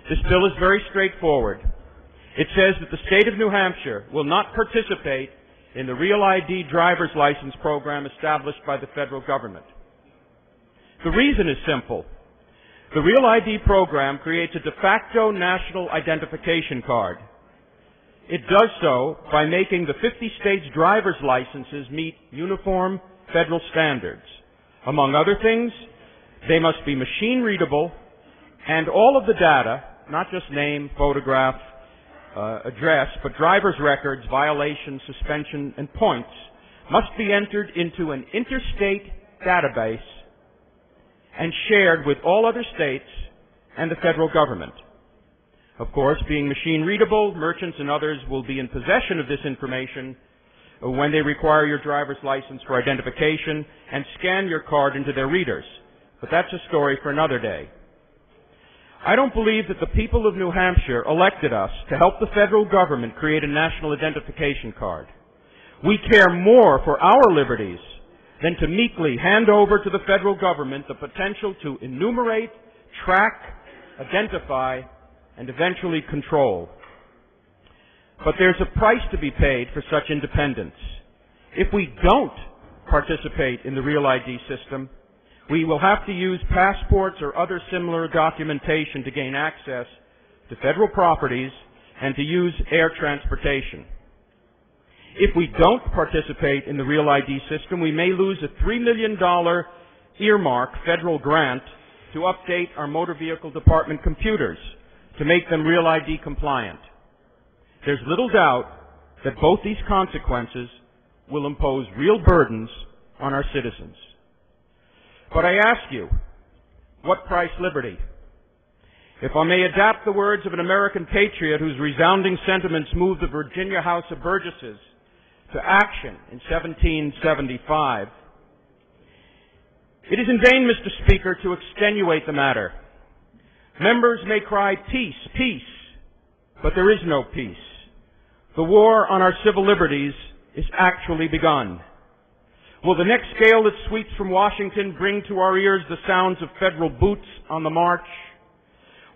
This bill is very straightforward. It says that the state of New Hampshire will not participate in the Real ID driver's license program established by the federal government. The reason is simple. The Real ID program creates a de facto national identification card. It does so by making the 50 states' driver's licenses meet uniform federal standards. Among other things, they must be machine-readable, and all of the data, not just name, photograph, address, but driver's records, violations, suspension, and points, must be entered into an interstate database and shared with all other states and the federal government. Of course, being machine-readable, merchants and others will be in possession of this information when they require your driver's license for identification and scan your card into their readers. But that's a story for another day. I don't believe that the people of New Hampshire elected us to help the federal government create a national identification card. We care more for our liberties than to meekly hand over to the federal government the potential to enumerate, track, identify, and eventually control. But there's a price to be paid for such independence. If we don't participate in the Real ID system, we will have to use passports or other similar documentation to gain access to federal properties and to use air transportation. If we don't participate in the Real ID system, we may lose a $3 million earmark federal grant to update our motor vehicle department computers to make them Real ID compliant. There's little doubt that both these consequences will impose real burdens on our citizens. But I ask you, what price liberty? If I may adapt the words of an American patriot whose resounding sentiments moved the Virginia House of Burgesses to action in 1775, it is in vain, Mr. Speaker, to extenuate the matter. Members may cry, peace, peace, but there is no peace. The war on our civil liberties is actually begun. Will the next gale that sweeps from Washington bring to our ears the sounds of federal boots on the march?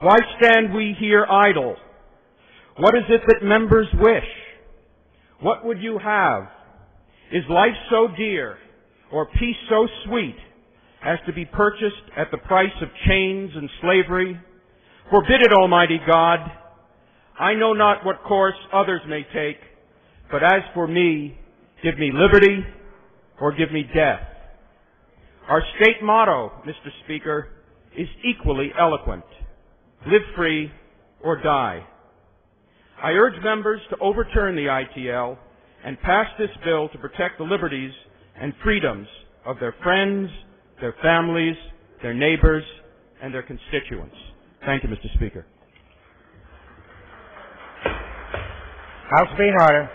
Why stand we here idle? What is it that members wish? What would you have? Is life so dear or peace so sweet as to be purchased at the price of chains and slavery? Forbid it, Almighty God. I know not what course others may take, but as for me, give me liberty or give me death. Our state motto, Mr. Speaker, is equally eloquent. Live free or die. I urge members to overturn the ITL and pass this bill to protect the liberties and freedoms of their friends, their families, their neighbors, and their constituents. Thank you, Mr. Speaker. House being in order.